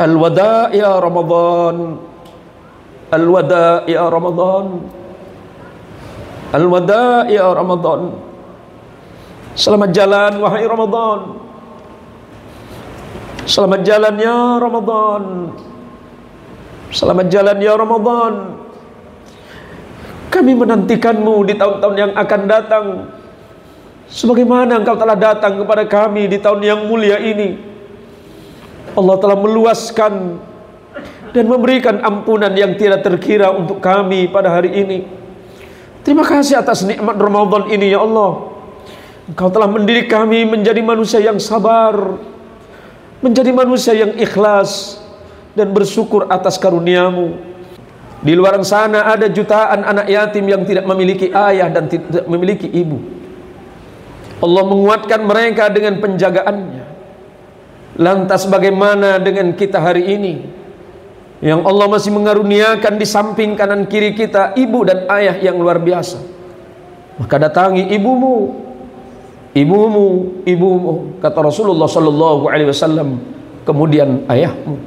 Al-wada' ya Ramadan, al-wada' ya Ramadan, al-wada' ya Ramadan. Selamat jalan wahai Ramadan, selamat jalan ya Ramadan, selamat jalan ya Ramadan. Kami menantikanmu di tahun-tahun yang akan datang, sebagaimana engkau telah datang kepada kami di tahun yang mulia ini. Allah telah meluaskan dan memberikan ampunan yang tidak terkira untuk kami pada hari ini. Terima kasih atas nikmat Ramadan ini ya Allah. Engkau telah mendidik kami menjadi manusia yang sabar, menjadi manusia yang ikhlas dan bersyukur atas karunia-Mu. Di luar sana ada jutaan anak yatim yang tidak memiliki ayah dan tidak memiliki ibu. Allah menguatkan mereka dengan penjagaannya. Lantas bagaimana dengan kita hari ini, yang Allah masih mengaruniakan di samping kanan kiri kita ibu dan ayah yang luar biasa? Maka datangi ibumu, kata Rasulullah sallallahu alaihi wasallam, kemudian ayahmu.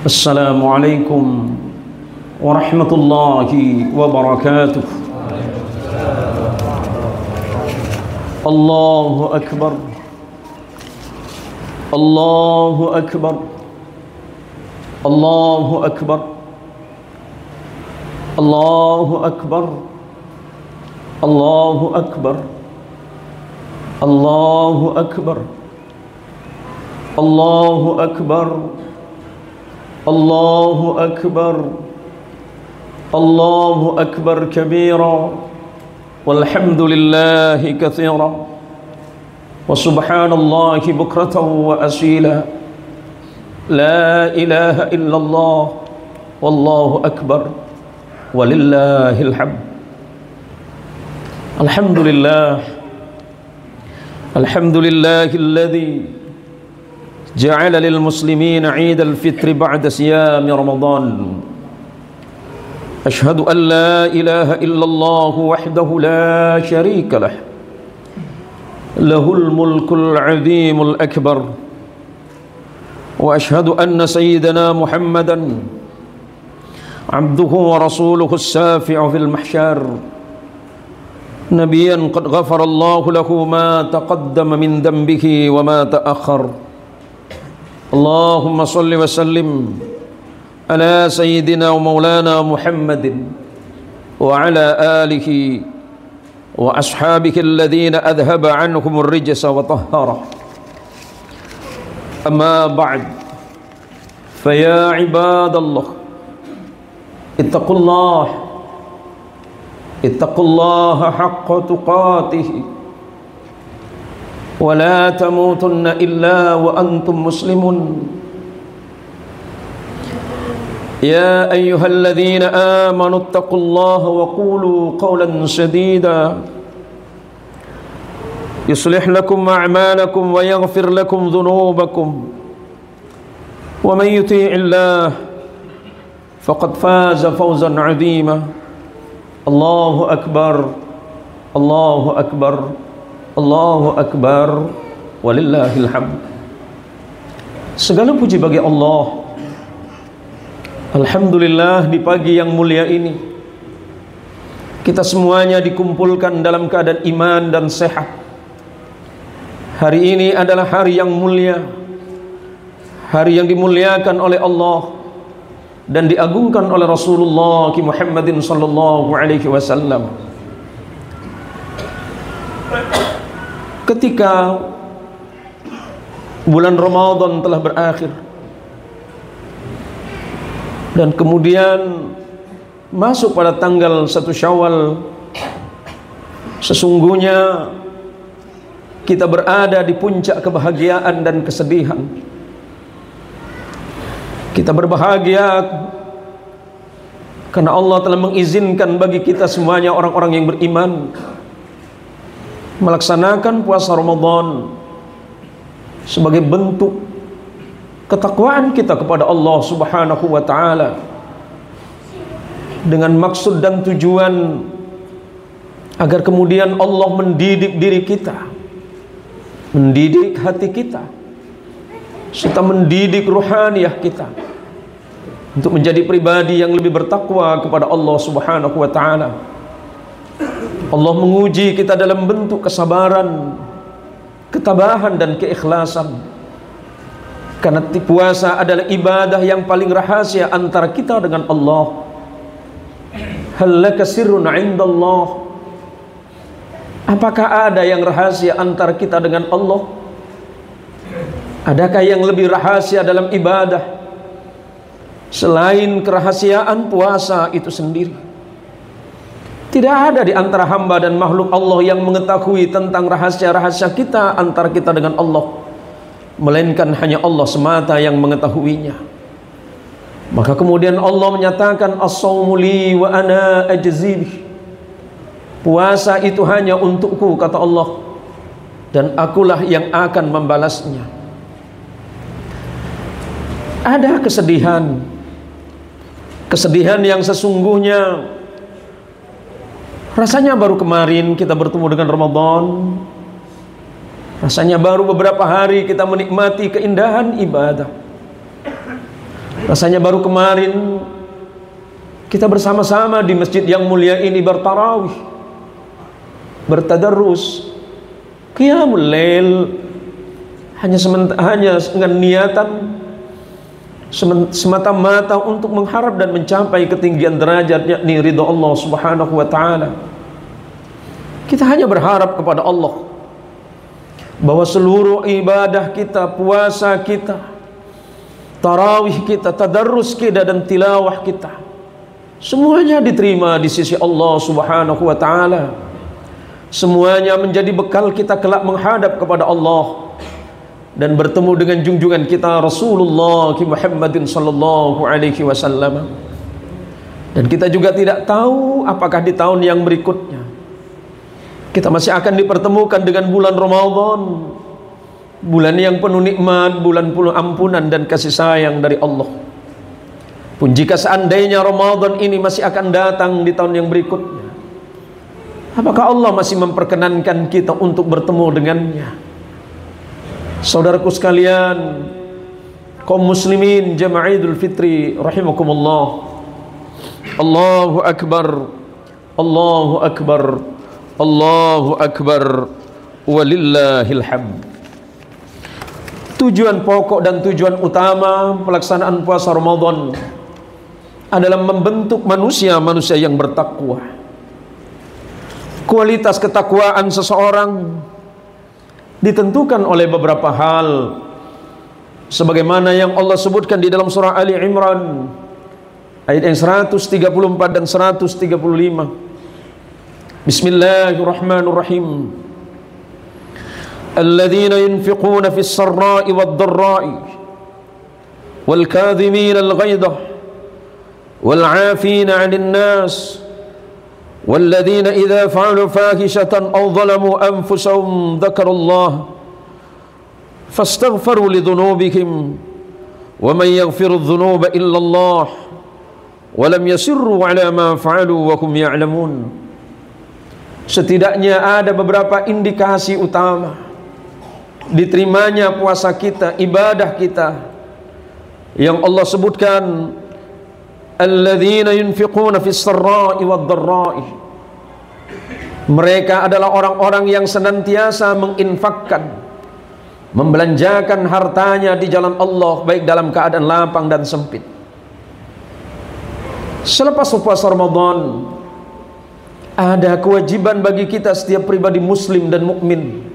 Assalamualaikum warahmatullahi wabarakatuh. Allahu akbar, Allahu akbar, Allahu akbar, Allahu akbar, Allahu akbar, Allahu akbar, Allahu akbar, Allahu akbar, Allahu akbar kabira, walhamdulillahi katsira, wa subhanallahi bukratan wa asila, la ilaha illallah, wallahu akbar, walillahil hamd. Alhamdulillah, alhamdulillahilladzi ja'ala lil muslimina 'idal fitri ba'da siyami ramadan. Ashhadu an la ilaha illallah wahdahu la syarika lah, lahul mulkul 'azimul akbar. Wa ashhadu anna sayyidana Muhammadan 'abduhu wa rasuluhu as-safi'u fil mahsyar, nabiyyan qad ghafara Allahu lahu ma taqaddama min dhanbihi wa ma ta'akhkhar. Allahumma shalli wa sallim ala sayyidina wa maulana Muhammadin wa ala alihi wa ashabihi alladhina adhhaba anhum ar-rijsa wa tahhara. Amma ba'd, fa ya ibadallah, ittaqullaha haqqa tuqatih wa la tamutunna illa wa antum muslimun. Ya ayyuhalladzina amanu ittaqullaha wa qulu qawlan sadida yuslih lakum a'malakum wa yaghfir lakum dhunubakum, wa man yuti'illah faqad faza fawzan 'azima. Allahu akbar, Allahu akbar, Allahu akbar, walillahil hamd. Segala puji bagi Allah. Alhamdulillah, di pagi yang mulia ini kita semuanya dikumpulkan dalam keadaan iman dan sehat. Hari ini adalah hari yang mulia, hari yang dimuliakan oleh Allah dan diagungkan oleh Rasulullah Muhammadin sallallahu alaihi wasallam. Ketika bulan Ramadan telah berakhir dan kemudian masuk pada tanggal 1 Syawal, sesungguhnya kita berada di puncak kebahagiaan dan kesedihan. Kita berbahagia karena Allah telah mengizinkan bagi kita semuanya, orang-orang yang beriman, melaksanakan puasa Ramadan sebagai bentuk ketakwaan kita kepada Allah Subhanahu wa ta'ala, dengan maksud dan tujuan agar kemudian Allah mendidik diri kita, mendidik hati kita, serta mendidik ruhaniyah kita untuk menjadi pribadi yang lebih bertakwa kepada Allah Subhanahu wa taala. Allah menguji kita dalam bentuk kesabaran, ketabahan dan keikhlasan. Karena puasa adalah ibadah yang paling rahasia antara kita dengan Allah. Hal laka sirrun 'indallah? Apakah ada yang rahasia antara kita dengan Allah? Adakah yang lebih rahasia dalam ibadah selain kerahasiaan puasa itu sendiri? Tidak ada di antara hamba dan makhluk Allah yang mengetahui tentang rahasia-rahasia kita antara kita dengan Allah, melainkan hanya Allah semata yang mengetahuinya. Maka kemudian Allah menyatakan, as-shaumu li wa ana ajzi bih. Puasa itu hanya untukku, kata Allah, dan akulah yang akan membalasnya. Ada kesedihan, kesedihan yang sesungguhnya rasanya baru kemarin kita bertemu dengan Ramadan. Rasanya baru beberapa hari kita menikmati keindahan ibadah. Rasanya baru kemarin kita bersama-sama di masjid yang mulia ini bertarawih, bertadarrus, qiyamul lail, hanya dengan niatan semata-mata untuk mengharap dan mencapai ketinggian derajat, yakni ridha Allah Subhanahu wa taala. Kita hanya berharap kepada Allah bahwa seluruh ibadah kita, puasa kita, tarawih kita, tadarrus kita dan tilawah kita, semuanya diterima di sisi Allah Subhanahu wa taala. Semuanya menjadi bekal kita kelak menghadap kepada Allah dan bertemu dengan junjungan kita Rasulullah Muhammadin sallallahu alaihi wasallam. Dan kita juga tidak tahu apakah di tahun yang berikutnya kita masih akan dipertemukan dengan bulan Ramadan, bulan yang penuh nikmat, bulan penuh ampunan dan kasih sayang dari Allah. Pun jika seandainya Ramadan ini masih akan datang di tahun yang berikutnya, apakah Allah masih memperkenankan kita untuk bertemu dengannya? Saudaraku sekalian, kaum muslimin jamaah Idul Fitri rahimakumullah. Allahu akbar, Allahu akbar, Allahu akbar, walillahil hamd. Tujuan pokok dan tujuan utama pelaksanaan puasa Ramadan adalah membentuk manusia yang bertakwa. Kualitas ketakwaan seseorang ditentukan oleh beberapa hal, sebagaimana yang Allah sebutkan di dalam surah Ali Imran ayat yang 134 dan 135. Bismillahirrahmanirrahim. Alladzina yunfiquna fis sarra'i wad dharra'i wal kadhimina al ghaidha wal 'afina 'anil nas والذين إذا فعلوا فاحشة أو ظلموا أنفسهم ذكروا الله فاستغفروا لذنوبهم ومن يغفر الذنوب إلا الله ولم يسروا على ما فعلوا وهم يعلمون. Setidaknya ada beberapa indikasi utama diterimanya puasa kita, ibadah kita, yang Allah sebutkan, alladzina yunfiquna fis sarra'i wad dharra'i. Mereka adalah orang-orang yang senantiasa menginfakkan, membelanjakan hartanya di jalan Allah, baik dalam keadaan lapang dan sempit. Selepas puasa Ramadan, ada kewajiban bagi kita setiap pribadi muslim dan mukmin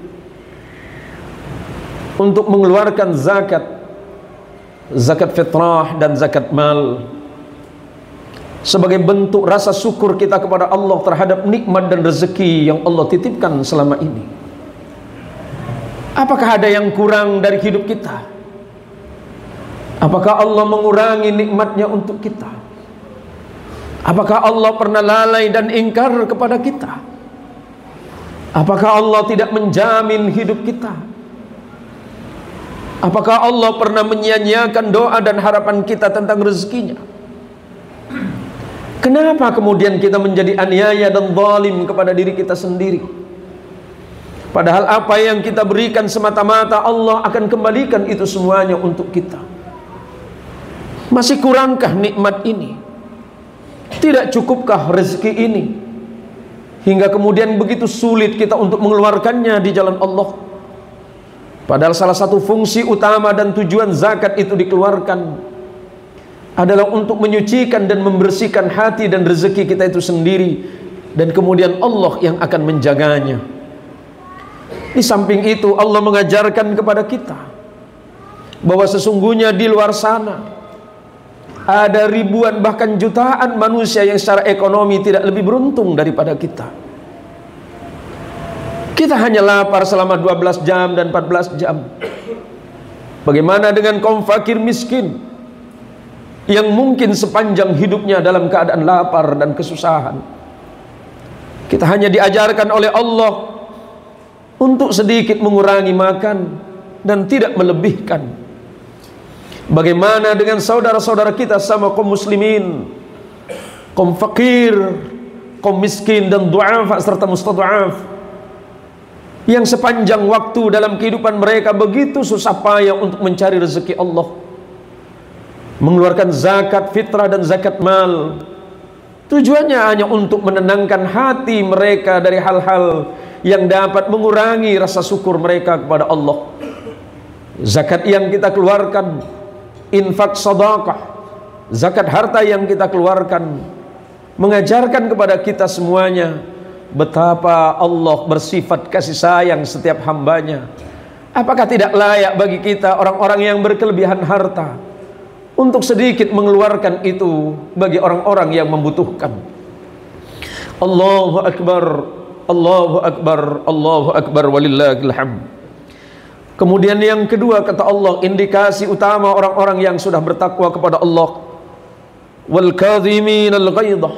untuk mengeluarkan zakat, zakat fitrah dan zakat mal, sebagai bentuk rasa syukur kita kepada Allah terhadap nikmat dan rezeki yang Allah titipkan selama ini. Apakah ada yang kurang dari hidup kita? Apakah Allah mengurangi nikmatnya untuk kita? Apakah Allah pernah lalai dan ingkar kepada kita? Apakah Allah tidak menjamin hidup kita? Apakah Allah pernah menyia-nyiakan doa dan harapan kita tentang rezekinya? Kenapa kemudian kita menjadi aniaya dan zalim kepada diri kita sendiri? Padahal apa yang kita berikan semata-mata Allah akan kembalikan itu semuanya untuk kita. Masih kurangkah nikmat ini? Tidak cukupkah rezeki ini? Hingga kemudian begitu sulit kita untuk mengeluarkannya di jalan Allah. Padahal salah satu fungsi utama dan tujuan zakat itu dikeluarkan adalah untuk menyucikan dan membersihkan hati dan rezeki kita itu sendiri, dan kemudian Allah yang akan menjaganya. Di samping itu Allah mengajarkan kepada kita bahwa sesungguhnya di luar sana ada ribuan bahkan jutaan manusia yang secara ekonomi tidak lebih beruntung daripada kita. Kita hanya lapar selama 12 jam dan 14 jam. Bagaimana dengan kaum fakir miskin yang mungkin sepanjang hidupnya dalam keadaan lapar dan kesusahan? Kita hanya diajarkan oleh Allah untuk sedikit mengurangi makan dan tidak melebihkan. Bagaimana dengan saudara-saudara kita sama kaum muslimin, kaum fakir, kaum miskin dan du'afa serta mustad'af, yang sepanjang waktu dalam kehidupan mereka begitu susah payah untuk mencari rezeki Allah, mengeluarkan zakat fitrah dan zakat mal. Tujuannya hanya untuk menenangkan hati mereka dari hal-hal yang dapat mengurangi rasa syukur mereka kepada Allah. Zakat yang kita keluarkan, infak sedekah, zakat harta yang kita keluarkan, mengajarkan kepada kita semuanya betapa Allah bersifat kasih sayang setiap hambanya. Apakah tidak layak bagi kita orang-orang yang berkelebihan harta untuk sedikit mengeluarkan itu bagi orang-orang yang membutuhkan? Allahu Akbar, Allahu Akbar, Allahu Akbar, walillahil hamd. Kemudian yang kedua, kata Allah, indikasi utama orang-orang yang sudah bertakwa kepada Allah, wal kadhiminal ghaidah,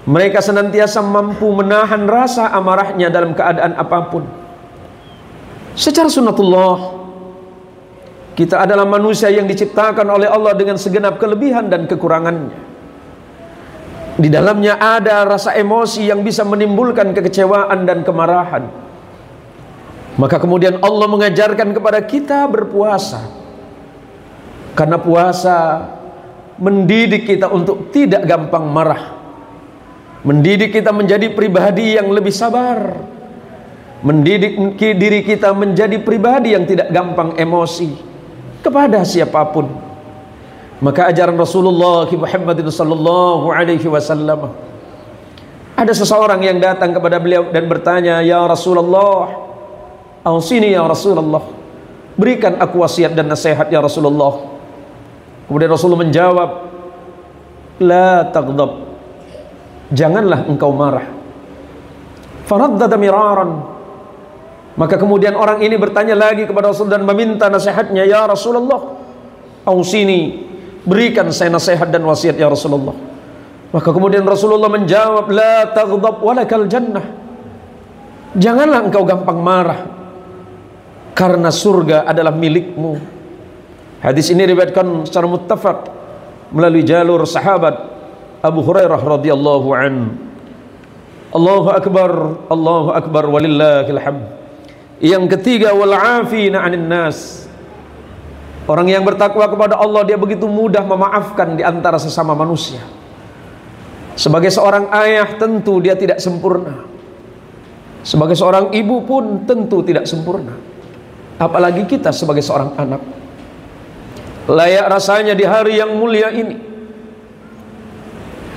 mereka senantiasa mampu menahan rasa amarahnya dalam keadaan apapun. Secara sunnatullah, kita adalah manusia yang diciptakan oleh Allah dengan segenap kelebihan dan kekurangannya. Di dalamnya ada rasa emosi yang bisa menimbulkan kekecewaan dan kemarahan. Maka kemudian Allah mengajarkan kepada kita berpuasa, karena puasa mendidik kita untuk tidak gampang marah, mendidik kita menjadi pribadi yang lebih sabar, mendidik diri kita menjadi pribadi yang tidak gampang emosi kepada siapapun. Maka ajaran Rasulullah Muhammad sallallahu alaihi wasallam, ada seseorang yang datang kepada beliau dan bertanya, "Ya Rasulullah, ausini ya Rasulullah, berikan aku wasiat dan nasihat ya Rasulullah." Kemudian Rasulullah menjawab, "La taghdab, janganlah engkau marah." Faraddada miraran. Maka kemudian orang ini bertanya lagi kepada Rasul dan meminta nasihatnya, "Ya Rasulullah, ausini, berikan saya nasihat dan wasiat ya Rasulullah." Maka kemudian Rasulullah menjawab, "La taghdab walakal jannah." Janganlah engkau gampang marah, karena surga adalah milikmu. Hadis ini diriwayatkan secara muttafaq melalui jalur sahabat Abu Hurairah radhiyallahu an. Allahu akbar, Allahu akbar, walillahil hamd. Yang ketiga, wal 'afina 'anil nas. Orang yang bertakwa kepada Allah, dia begitu mudah memaafkan di antara sesama manusia. Sebagai seorang ayah tentu dia tidak sempurna. Sebagai seorang ibu pun tentu tidak sempurna. Apalagi kita sebagai seorang anak. Layak rasanya di hari yang mulia ini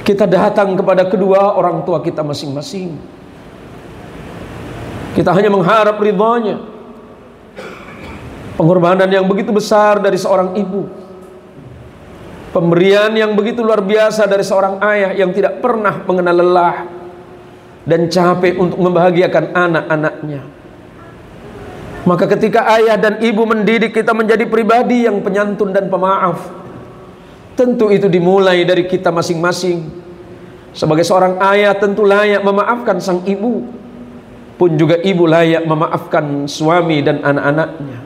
kita datang kepada kedua orang tua kita masing-masing. Kita hanya mengharap ridhanya, pengorbanan yang begitu besar dari seorang ibu, pemberian yang begitu luar biasa dari seorang ayah yang tidak pernah mengenal lelah dan capek untuk membahagiakan anak-anaknya. Maka ketika ayah dan ibu mendidik kita menjadi pribadi yang penyantun dan pemaaf, tentu itu dimulai dari kita masing-masing. Sebagai seorang ayah tentu layak memaafkan sang ibu, pun juga ibu layak memaafkan suami dan anak-anaknya.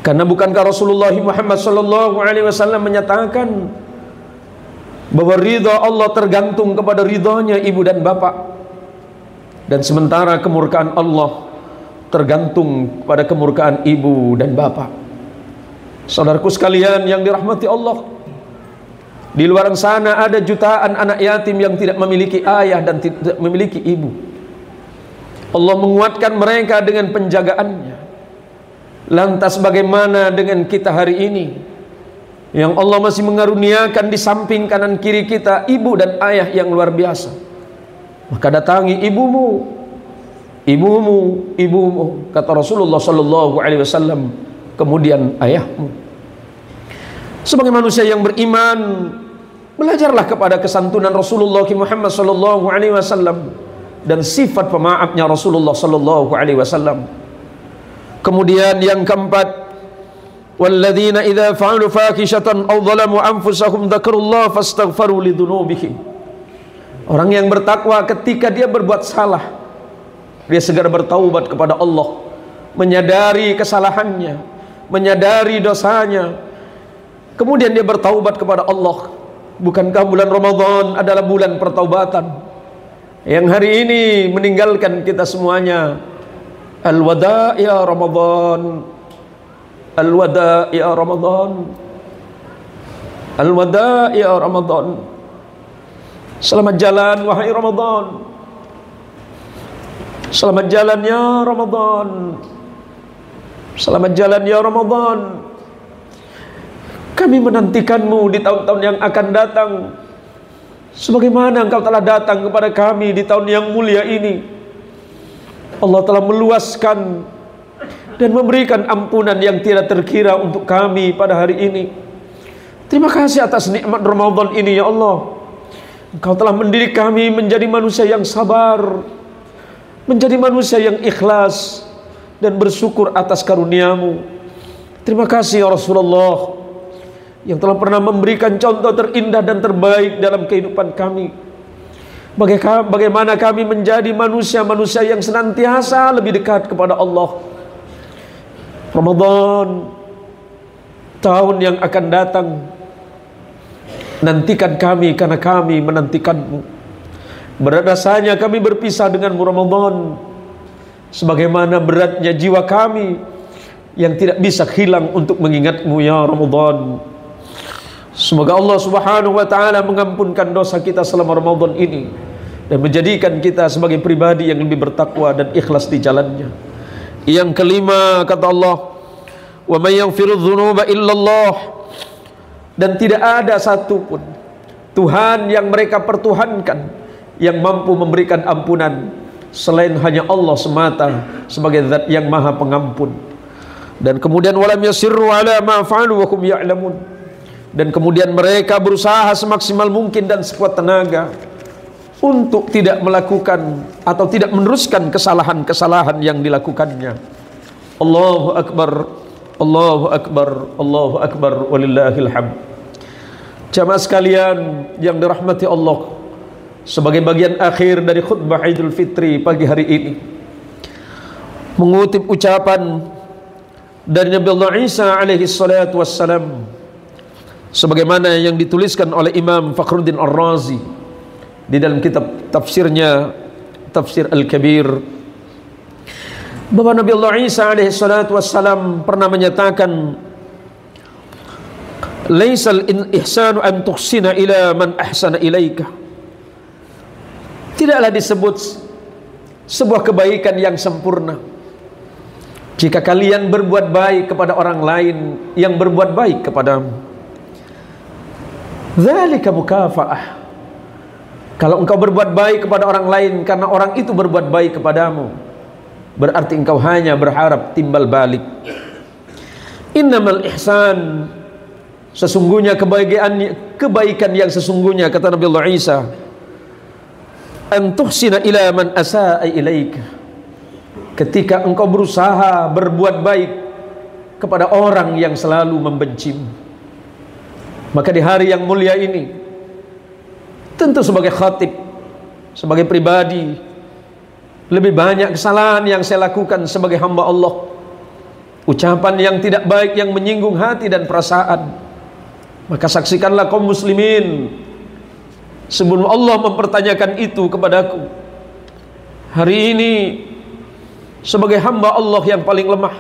Karena bukankah Rasulullah Muhammad sallallahu alaihi wasallam menyatakan bahwa ridha Allah tergantung kepada ridhanya ibu dan bapak. Dan sementara kemurkaan Allah tergantung pada kemurkaan ibu dan bapak. Saudaraku sekalian yang dirahmati Allah, di luar sana ada jutaan anak yatim yang tidak memiliki ayah dan tidak memiliki ibu. Allah menguatkan mereka dengan penjagaannya. Lantas bagaimana dengan kita hari ini, yang Allah masih mengaruniakan di samping kanan kiri kita ibu dan ayah yang luar biasa? Maka datangi ibumu, kata Rasulullah sallallahu alaihi wasallam, kemudian ayahmu. Sebagai manusia yang beriman, belajarlah kepada kesantunan Rasulullah Muhammad sallallahu alaihi wasallam dan sifat pemaafnya Rasulullah sallallahu alaihi wasallam. Kemudian yang keempat, walladzina idza fa'alu fakishatan aw dhalamu anfusahum dzakarullaha fastaghfaru lidzunubihim. Orang yang bertakwa ketika dia berbuat salah, dia segera bertaubat kepada Allah, menyadari kesalahannya, menyadari dosanya, kemudian dia bertaubat kepada Allah. Bukankah bulan Ramadan adalah bulan pertaubatan yang hari ini meninggalkan kita semuanya? Al-wada' ya Ramadan, al-wada' ya Ramadan, al-wada' ya Ramadan. Selamat jalan wahai Ramadan, selamat jalan ya Ramadan, selamat jalan ya Ramadan. Kami menantikanmu di tahun-tahun yang akan datang, sebagaimana engkau telah datang kepada kami di tahun yang mulia ini. Allah telah meluaskan dan memberikan ampunan yang tidak terkira untuk kami pada hari ini. Terima kasih atas nikmat Ramadan ini ya Allah. Engkau telah mendidik kami menjadi manusia yang sabar, menjadi manusia yang ikhlas dan bersyukur atas karuniamu. Terima kasih ya Rasulullah, yang telah pernah memberikan contoh terindah dan terbaik dalam kehidupan kami. Bagaimana kami menjadi manusia-manusia yang senantiasa lebih dekat kepada Allah. Ramadan, tahun yang akan datang, nantikan kami karena kami menantikanmu. Berat rasanya kami berpisah denganmu Ramadan, sebagaimana beratnya jiwa kami yang tidak bisa hilang untuk mengingatmu ya Ramadan. Semoga Allah subhanahu wa ta'ala mengampunkan dosa kita selama Ramadan ini dan menjadikan kita sebagai pribadi yang lebih bertakwa dan ikhlas di jalannya. Yang kelima, kata Allah, wa may yaghfiru dzunuba illallah, dan tidak ada satupun Tuhan yang mereka pertuhankan yang mampu memberikan ampunan selain hanya Allah semata sebagai zat yang maha pengampun. Dan kemudian walam yasirru ala ma fa'alu wa hum ya'lamun, dan kemudian mereka berusaha semaksimal mungkin dan sekuat tenaga untuk tidak melakukan atau tidak meneruskan kesalahan-kesalahan yang dilakukannya. Allahu Akbar, Allahu Akbar, Allahu Akbar, walillahil hamd. Jamaah sekalian yang dirahmati Allah, sebagai bagian akhir dari khutbah Idul Fitri pagi hari ini, mengutip ucapan dari Nabi Allah Isa alaihi salatu wassalam, sebagaimana yang dituliskan oleh Imam Fakhruddin Ar-Razi di dalam kitab tafsirnya, Tafsir Al-Kabir, bahwa Nabi Allah Isa alaihi salatu wassalam pernah menyatakan, laisal ihsanu an tuhsina ila man ahsana ilaika. Tidaklah disebut sebuah kebaikan yang sempurna jika kalian berbuat baik kepada orang lain yang berbuat baik kepadamu. Dzalika mukafa'ah. Kalau engkau berbuat baik kepada orang lain karena orang itu berbuat baik kepadamu, berarti engkau hanya berharap timbal balik. Innamal ihsan, sesungguhnya kebaikan yang sesungguhnya, kata Nabi Allah Isa, an tuhsina ila man asa'a ilaika, ketika engkau berusaha berbuat baik kepada orang yang selalu membencimu. Maka di hari yang mulia ini, tentu sebagai khatib, sebagai pribadi, lebih banyak kesalahan yang saya lakukan sebagai hamba Allah, ucapan yang tidak baik yang menyinggung hati dan perasaan. Maka saksikanlah kaum muslimin, sebelum Allah mempertanyakan itu kepadaku, Hari ini sebagai hamba Allah yang paling lemah,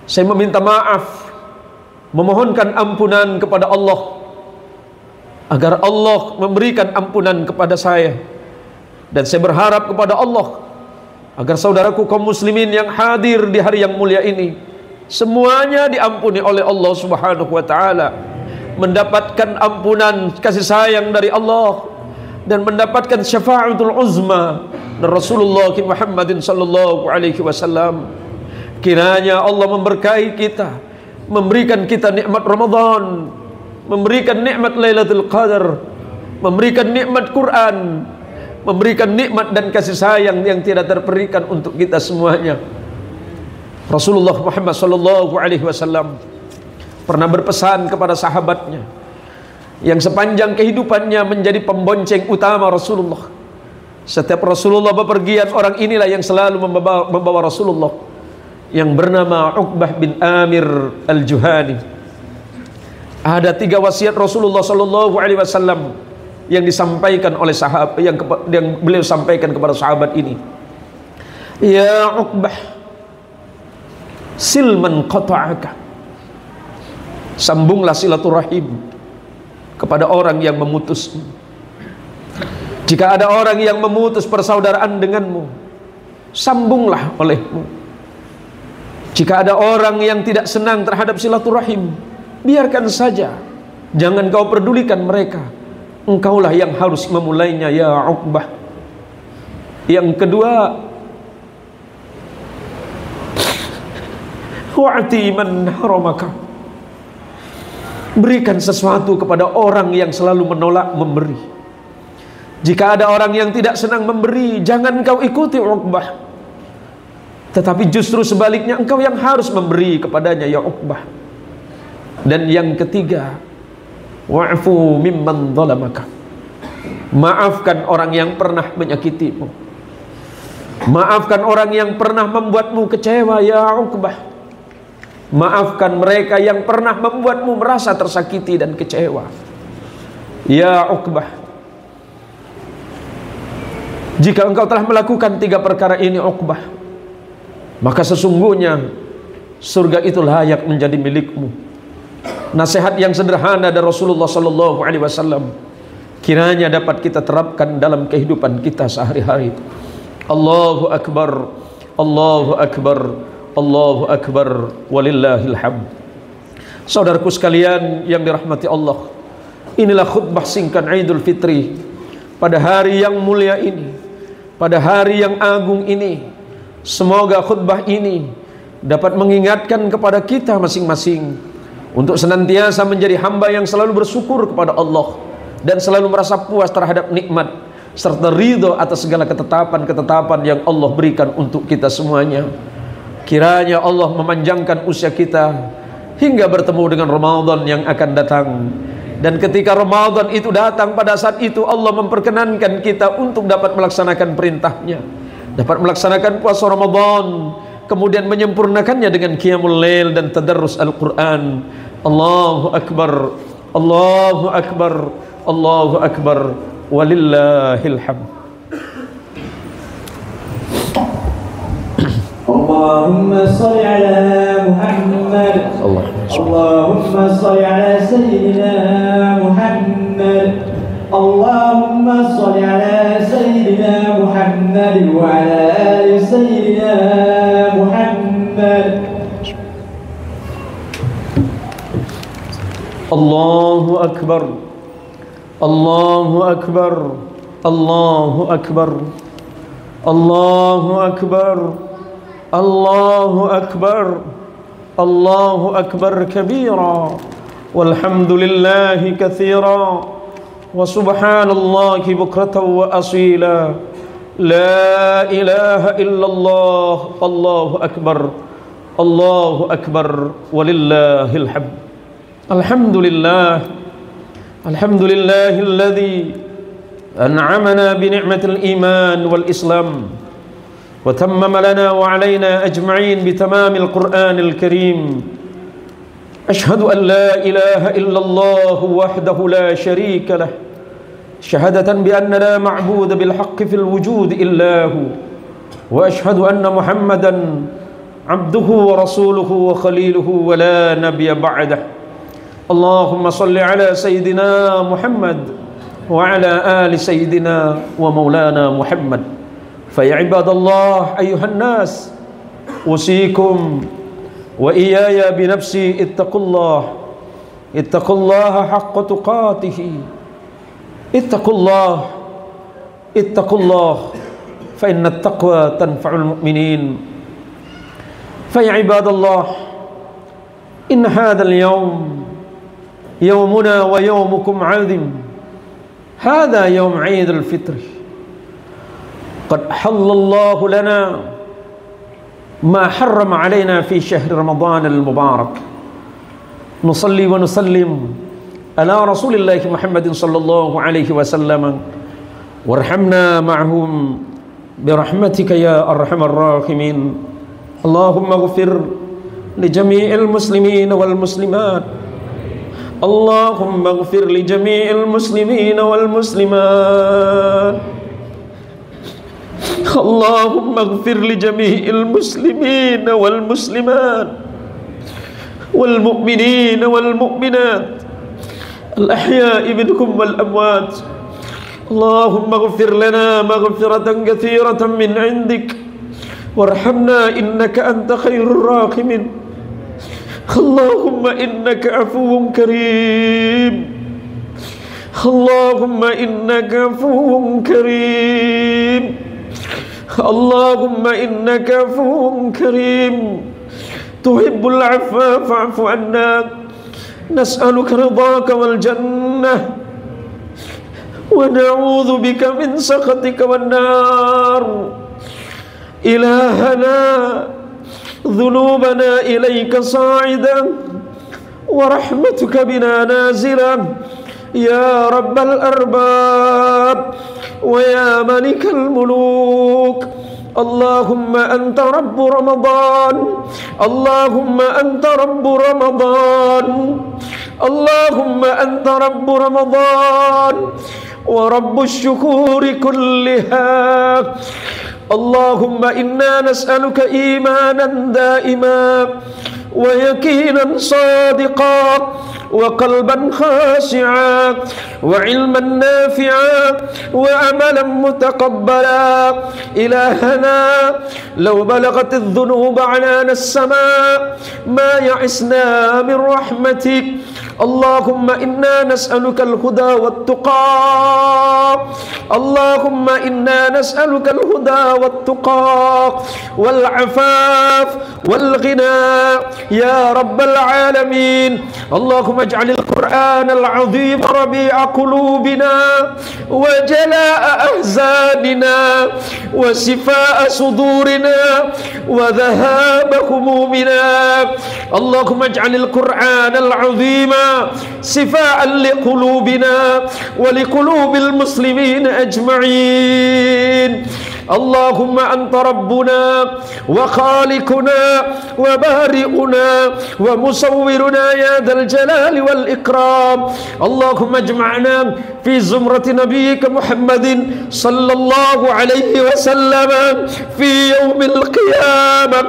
saya meminta maaf, memohonkan ampunan kepada Allah, agar Allah memberikan ampunan kepada saya. Dan saya berharap kepada Allah agar saudaraku kaum muslimin yang hadir di hari yang mulia ini semuanya diampuni oleh Allah Subhanahu wa taala, mendapatkan ampunan kasih sayang dari Allah dan mendapatkan syafaatul uzma dari Rasulullah Muhammadin sallallahu alaihi wasallam. Kiranya Allah memberkahi kita, memberikan kita nikmat Ramadan, memberikan nikmat Lailatul Qadar, memberikan nikmat Quran, memberikan nikmat dan kasih sayang yang tidak terperikan untuk kita semuanya. Rasulullah Muhammad sallallahu alaihi wasallam pernah berpesan kepada sahabatnya yang sepanjang kehidupannya menjadi pembonceng utama Rasulullah. Setiap Rasulullah bepergian, orang inilah yang selalu membawa Rasulullah, yang bernama Uqbah bin Amir al-Juhani. Ada 3 wasiat Rasulullah sallallahu alaihi wasallam yang disampaikan oleh sahabat, yang beliau sampaikan kepada sahabat ini. Ya Uqbah, silman qata'aka, sambunglah silaturahim kepada orang yang memutusmu. Jika ada orang yang memutus persaudaraan denganmu, sambunglah olehmu. Jika ada orang yang tidak senang terhadap silaturahim, biarkan saja, jangan kau pedulikan mereka. Engkaulah yang harus memulainya ya Uqbah. Yang kedua, wa'ti man haramaka, berikan sesuatu kepada orang yang selalu menolak memberi. Jika ada orang yang tidak senang memberi, jangan kau ikuti Uqbah, tetapi justru sebaliknya engkau yang harus memberi kepadanya ya Uqbah. Dan yang ketiga, wa'fu mimman zalamaka, maafkan orang yang pernah menyakitimu, maafkan orang yang pernah membuatmu kecewa ya Uqbah. Maafkan mereka yang pernah membuatmu merasa tersakiti dan kecewa ya Uqbah. Jika engkau telah melakukan 3 perkara ini Uqbah, maka sesungguhnya surga itu layak menjadi milikmu. Nasihat yang sederhana dari Rasulullah sallallahu alaihi wasallam kiranya dapat kita terapkan dalam kehidupan kita sehari-hari. Allahu akbar, Allahu akbar, Allahu akbar, walillahil hamd. Saudaraku sekalian yang dirahmati Allah, inilah khutbah singkat Idul Fitri pada hari yang mulia ini, pada hari yang agung ini. Semoga khutbah ini dapat mengingatkan kepada kita masing-masing untuk senantiasa menjadi hamba yang selalu bersyukur kepada Allah dan selalu merasa puas terhadap nikmat serta ridho atas segala ketetapan-ketetapan yang Allah berikan untuk kita semuanya. Kiranya Allah memanjangkan usia kita hingga bertemu dengan Ramadan yang akan datang. Dan ketika Ramadan itu datang, pada saat itu Allah memperkenankan kita untuk dapat melaksanakan perintahnya, dapat melaksanakan puasa Ramadan, kemudian menyempurnakannya dengan qiyamul lail dan tadarrus Al-Quran. Allahu akbar, Allahu akbar, Allahu akbar, walillahil hamd. Allahumma salli ala Muhammad, Allahumma salli ala Sayyidina Muhammad, Allahumma salli ala Sayyidina Muhammad wa ala ali Sayyidina Muhammad. Allahu akbar, Allahu akbar, Allahu akbar, Allahu akbar, Allahu akbar, Allahu akbar kabira, walhamdulillahi katsira, wa subhanallahi bukratan wa asila, la ilaha illallah, Allahu akbar, walillahil hamd. Alhamdulillah, alhamdulillahilladzi an'amana bi ni'matil iman wal islam wa tammama lana wa alaina ajma'in bi tamamil Qur'anil Karim. Ashhadu an la ilaha illallah wahdahu la sharika lah شهادة بأن لا معبود بالحق في الوجود إلا هو وأشهد أن محمدا عبده ورسوله وخليله ولا نبي بعده. اللهم صل على سيدنا محمد وعلى آل سيدنا ومولانا محمد. فيا عباد الله أيها الناس، أوصيكم وإياي بنفسي اتقوا الله حق تقاته. اتقوا الله فإن التقوى تنفع المؤمنين. فيا عباد الله، إن هذا اليوم يومنا ويومكم عظيم. هذا يوم عيد الفطر، قد حل الله لنا ما حرم علينا في شهر رمضان المبارك. نصلي ونسلم على رسول الله محمد صلى الله عليه وسلم، وارحمنا معهم برحمتك يا أرحم الراحمين. اللهم اغفر لجميع المسلمين والمسلمات. اللهم اغفر لجميع المسلمين والمسلمات. اللهم اغفر لجميع المسلمين والمسلمات والمؤمنين والمؤمنات الأحياء منكم والأموات. اللهم اغفر لنا مغفرة كثيرة من عندك، وارحمنا إنك أنت خير الراحمين. اللهم إنك عفو كريم. اللهم إنك عفو كريم. اللهم إنك عفو كريم تحب العفو فاعف عنا. نسألك رضاك والجنة، ونعوذ بك من سخطك والنار. إلهنا، ذنوبنا إليك صاعدة ورحمتك بنا نازلة. يا رب الأرباب ويا ملك الملوك، اللهم أنت رب رمضان. اللهم أنت رب رمضان. اللهم أنت رب رمضان ورب الشكور كلها. اللهم إنا نسألك إيمانا دائما ويقينا صادقا وقلبا خاشعا وعلما نافعا وعملا متقبلا. إلهنا، لو بلغت الذنوب عنان السماء ما يعسنا من رحمتك. اللهم إنا نسألك الهدى والتقى. اللهم إنا نسألك الهدى والتقى والعفاف والغنى يا رب العالمين. اللهم اجعل القرآن العظيم ربيع قلوبنا وجلاء أحزاننا وشفاء صدورنا وذهاب همومنا. اللهم اجعل القرآن العظيم شفاء لقلوبنا ولقلوب المسلمين أجمعين. اللهم أنت ربنا وخالقنا وبارئنا ومصورنا يا ذا الجلال والإكرام. اللهم اجمعنا في زمرة نبيك محمد صلى الله عليه وسلم في يوم القيامة،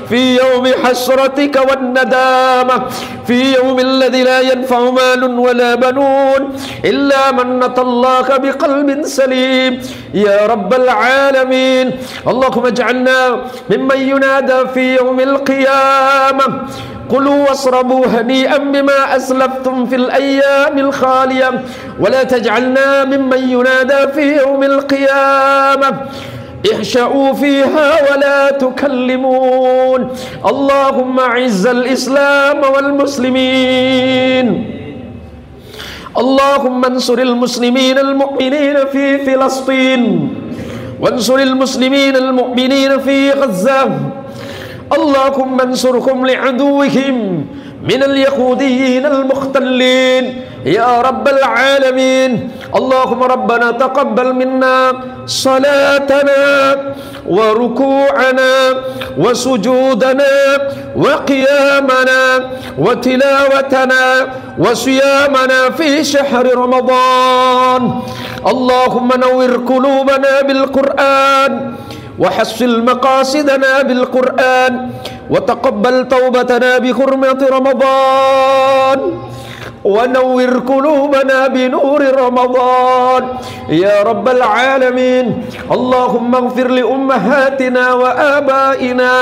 في يوم حسرتك والندامة، في يوم الذي لا ينفع مال ولا بنون إلا من أتى الله بقلب سليم يا رب العالمين. اللهم اجعلنا ممن ينادى في يوم القيامة كلوا واشربوا هنيئا بما أسلفتم في الأيام الخالية، ولا تجعلنا ممن ينادى في يوم القيامة احشأوا فيها ولا تكلمون. اللهم أعز الإسلام والمسلمين. اللهم انصر المسلمين المؤمنين في فلسطين، وانصر المسلمين المؤمنين في غزة. اللهم انصرهم لعدوهم من اليهوديين المختلين يا رب العالمين. اللهم ربنا تقبل منا صلاتنا وركوعنا وسجودنا وقيامنا وتلاوتنا وصيامنا في شهر رمضان. اللهم نور قلوبنا بالقرآن وحصل مقاصدنا بالقرآن وتقبل توبتنا بحرمة رمضان ونور قلوبنا بنور رمضان يا رب العالمين. اللهم اغفر لأمهاتنا وآبائنا،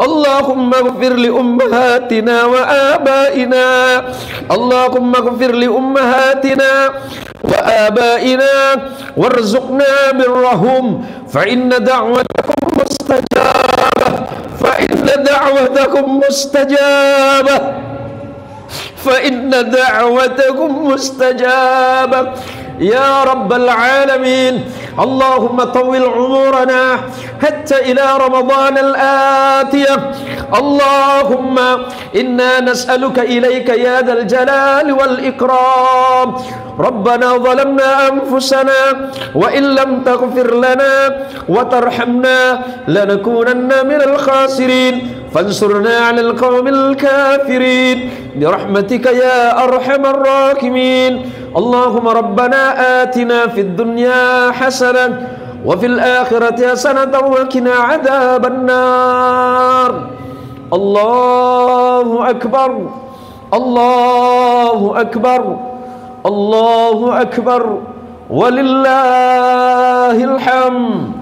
اللهم اغفر لأمهاتنا وآبائنا، اللهم اغفر لأمهاتنا وآبائنا وارزقنا برهم فإن دعوتكم مستجابة، فإن دعوتكم مستجابة، فإن دعوتكم مستجابة يا رب العالمين. اللهم طول عمرنا حتى إلى رمضان الآتية. اللهم إنا نسألك إليك يا ذا الجلال والإكرام. ربنا ظلمنا أنفسنا وإن لم تغفر لنا وترحمنا لنكونن من الخاسرين فانصرنا على القوم الكافرين برحمتك يا أرحم الراحمين. اللهم ربنا آتنا في الدنيا حسنة وفي الآخرة حسنة وقنا عذاب النار. الله أكبر، الله أكبر، الله أكبر ولله الحمد.